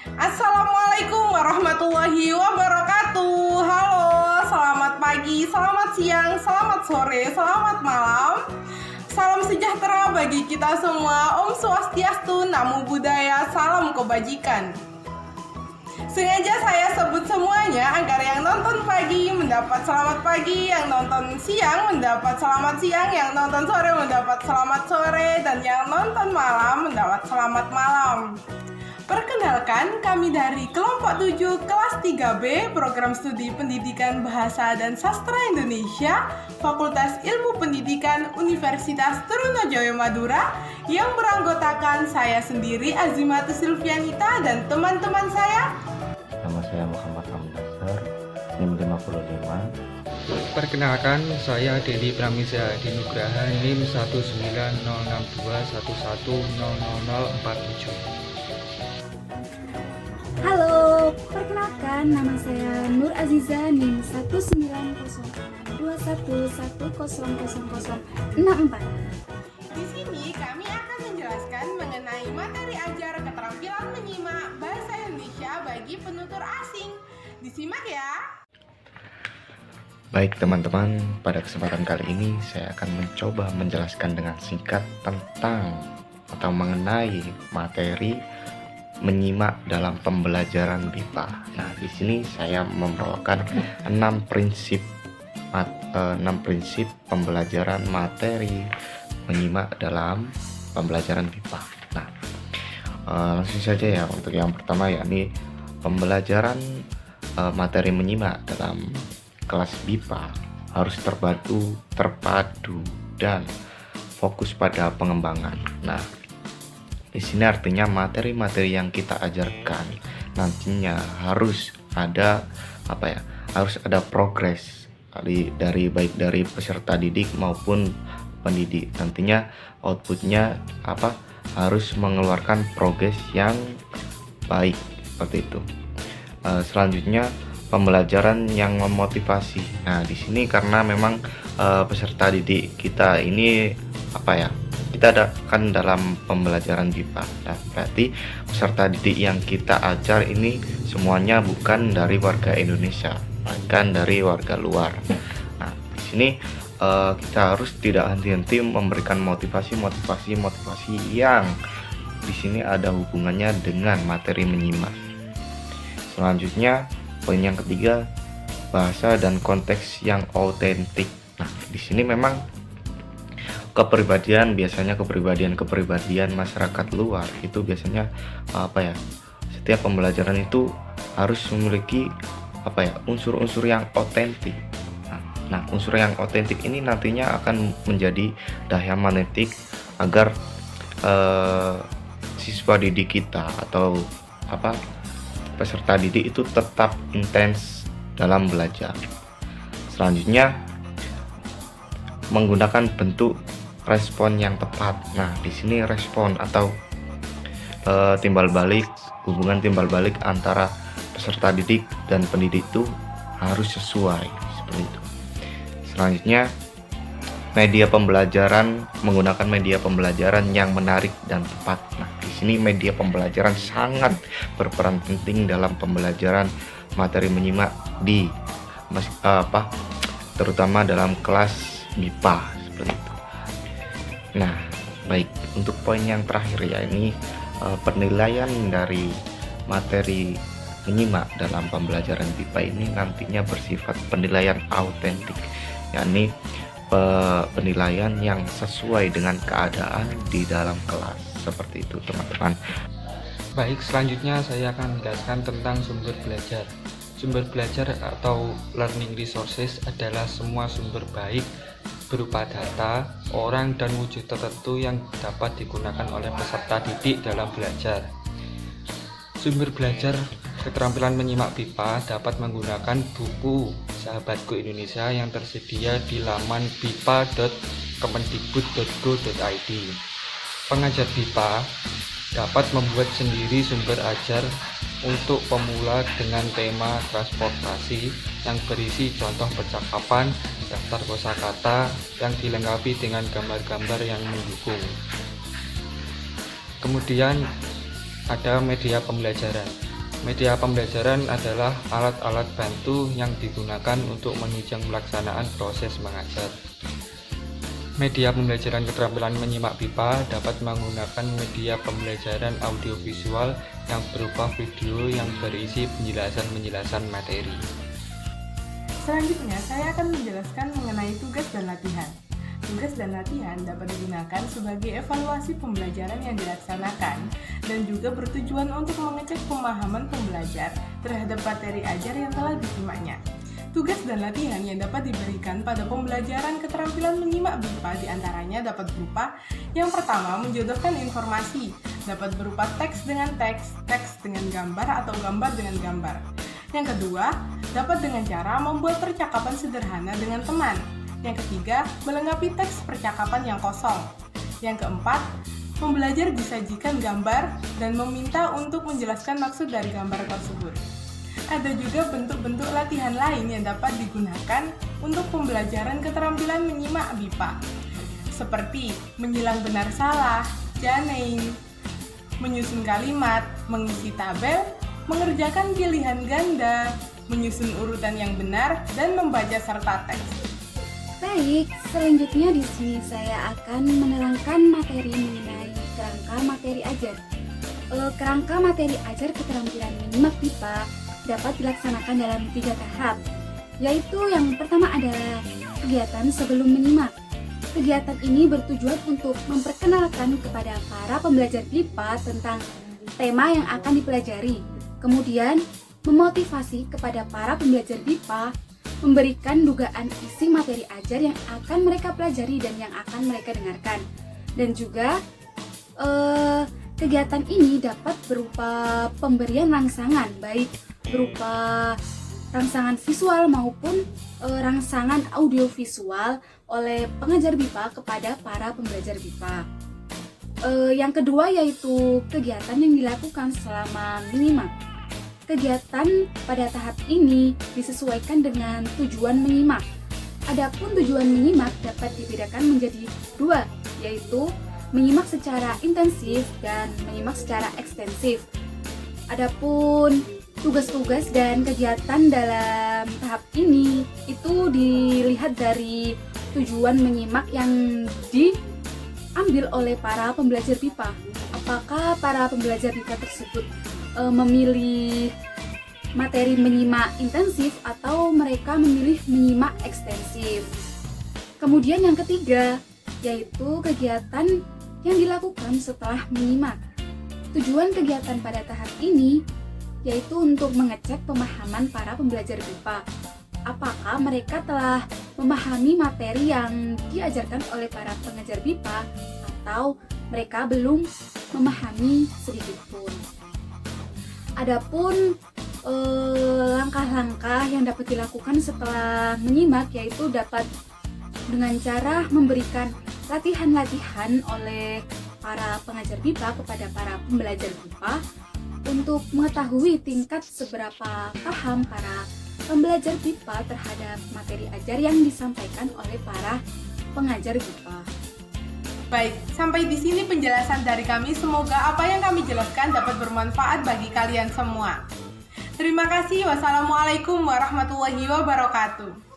Assalamualaikum warahmatullahi wabarakatuh. Halo, selamat pagi, selamat siang, selamat sore, selamat malam. Salam sejahtera bagi kita semua. Om Swastiastu, Namo Buddhaya, salam kebajikan. Sengaja saya sebut semuanya agar yang nonton pagi mendapat selamat pagi, yang nonton siang mendapat selamat siang, yang nonton sore mendapat selamat sore, dan yang nonton malam mendapat selamat malam. Perkenalkan, kami dari kelompok 7 kelas 3B Program Studi Pendidikan Bahasa dan Sastra Indonesia Fakultas Ilmu Pendidikan Universitas Trunojoyo Madura yang beranggotakan saya sendiri Azimatu Silvianita dan teman-teman saya. Nama saya Muhammad Hamdasar, NIM 55. Perkenalkan, saya Deli Pramisa Dinugraha, NIM 1906211000047. Halo, perkenalkan nama saya Nur Aziza NIM 1902111000064. Di sini kami akan menjelaskan mengenai materi ajar keterampilan menyimak bahasa Indonesia bagi penutur asing. Disimak ya. Baik teman-teman, pada kesempatan kali ini saya akan mencoba menjelaskan dengan singkat tentang atau mengenai materi menyimak dalam pembelajaran BIPA. Nah, di sini saya membawakan 6 prinsip pembelajaran materi menyimak dalam pembelajaran BIPA. Nah, langsung saja ya untuk yang pertama, yakni pembelajaran materi menyimak dalam kelas BIPA harus terpadu dan fokus pada pengembangan. Nah, di sini artinya materi-materi yang kita ajarkan nantinya harus ada harus ada progres baik dari peserta didik maupun pendidik. Nantinya outputnya harus mengeluarkan progres yang baik seperti itu. Selanjutnya pembelajaran yang memotivasi. Nah, di sini karena memang peserta didik kita ini kita kan dalam pembelajaran BIPA. Nah, berarti peserta didik yang kita ajar ini semuanya bukan dari warga Indonesia, bahkan dari warga luar. Nah, di sini kita harus tidak henti-henti memberikan motivasi yang di sini ada hubungannya dengan materi menyimak. Selanjutnya, poin yang ketiga, bahasa dan konteks yang autentik. Nah, di sini memang kepribadian masyarakat luar itu biasanya setiap pembelajaran itu harus memiliki unsur-unsur yang otentik. Nah, unsur yang otentik ini nantinya akan menjadi daya magnetik agar siswa didik kita atau peserta didik itu tetap intens dalam belajar. Selanjutnya, menggunakan bentuk respon yang tepat. Nah, di sini respon atau hubungan timbal balik antara peserta didik dan pendidik itu harus sesuai seperti itu. Selanjutnya, menggunakan media pembelajaran yang menarik dan tepat. Nah, di sini media pembelajaran sangat berperan penting dalam pembelajaran materi menyimak terutama dalam kelas BIPA seperti itu. Nah, baik, untuk poin yang terakhir ini penilaian dari materi menyimak dalam pembelajaran BIPA ini nantinya bersifat penilaian autentik, yakni penilaian yang sesuai dengan keadaan di dalam kelas seperti itu, teman-teman. Baik, selanjutnya saya akan menjelaskan tentang sumber belajar. Sumber belajar atau learning resources adalah semua sumber baik berupa data, orang, dan wujud tertentu yang dapat digunakan oleh peserta didik dalam belajar. Sumber belajar keterampilan menyimak BIPA dapat menggunakan buku Sahabatku Indonesia yang tersedia di laman bipa.kemendikbud.go.id. Pengajar BIPA dapat membuat sendiri sumber ajar untuk pemula dengan tema transportasi yang berisi contoh percakapan, daftar kosakata yang dilengkapi dengan gambar-gambar yang mendukung. Kemudian ada media pembelajaran. Media pembelajaran adalah alat-alat bantu yang digunakan untuk menunjang pelaksanaan proses mengajar. Media pembelajaran keterampilan menyimak BIPA dapat menggunakan media pembelajaran audiovisual yang berupa video yang berisi penjelasan-penjelasan materi. Selanjutnya, saya akan menjelaskan mengenai tugas dan latihan. Tugas dan latihan dapat digunakan sebagai evaluasi pembelajaran yang dilaksanakan dan juga bertujuan untuk mengecek pemahaman pembelajar terhadap materi ajar yang telah disimaknya. Tugas dan latihan yang dapat diberikan pada pembelajaran keterampilan menyimak BIPA diantaranya dapat berupa: yang pertama, menjodohkan informasi, dapat berupa teks dengan teks, teks dengan gambar atau gambar dengan gambar. Yang kedua, dapat dengan cara membuat percakapan sederhana dengan teman. Yang ketiga, melengkapi teks percakapan yang kosong. Yang keempat, pembelajar disajikan gambar dan meminta untuk menjelaskan maksud dari gambar tersebut. Ada juga bentuk-bentuk latihan lain yang dapat digunakan untuk pembelajaran keterampilan menyimak BIPA, seperti menyilang benar salah, jamming, menyusun kalimat, mengisi tabel, mengerjakan pilihan ganda, menyusun urutan yang benar, dan membaca serta teks. Baik, selanjutnya di sini saya akan menerangkan materi mengenai kerangka materi ajar. Kerangka materi ajar keterampilan menyimak BIPA dapat dilaksanakan dalam 3 tahap, yaitu yang pertama adalah kegiatan sebelum menyimak. Kegiatan ini bertujuan untuk memperkenalkan kepada para pembelajar BIPA tentang tema yang akan dipelajari, kemudian memotivasi kepada para pembelajar BIPA memberikan dugaan isi materi ajar yang akan mereka pelajari dan yang akan mereka dengarkan. Dan juga kegiatan ini dapat berupa pemberian rangsangan, baik berupa rangsangan visual maupun rangsangan audiovisual oleh pengajar BIPA kepada para pembelajar BIPA. Yang kedua yaitu kegiatan yang dilakukan selama menyimak. Kegiatan pada tahap ini disesuaikan dengan tujuan menyimak. Adapun tujuan menyimak dapat dibedakan menjadi 2, yaitu menyimak secara intensif dan menyimak secara ekstensif. Adapun tugas-tugas dan kegiatan dalam tahap ini itu dilihat dari tujuan menyimak yang diambil oleh para pembelajar BIPA. Apakah para pembelajar BIPA tersebut memilih materi menyimak intensif atau mereka memilih menyimak ekstensif. Kemudian yang ketiga yaitu kegiatan yang dilakukan setelah menyimak. Tujuan kegiatan pada tahap ini yaitu untuk mengecek pemahaman para pembelajar BIPA. Apakah mereka telah memahami materi yang diajarkan oleh para pengajar BIPA atau mereka belum memahami sedikitpun. Adapun langkah-langkah yang dapat dilakukan setelah menyimak yaitu dapat dengan cara memberikan latihan-latihan oleh para pengajar BIPA kepada para pembelajar BIPA untuk mengetahui tingkat seberapa paham para pembelajar BIPA terhadap materi ajar yang disampaikan oleh para pengajar BIPA. Baik, sampai di sini penjelasan dari kami. Semoga apa yang kami jelaskan dapat bermanfaat bagi kalian semua. Terima kasih. Wassalamualaikum warahmatullahi wabarakatuh.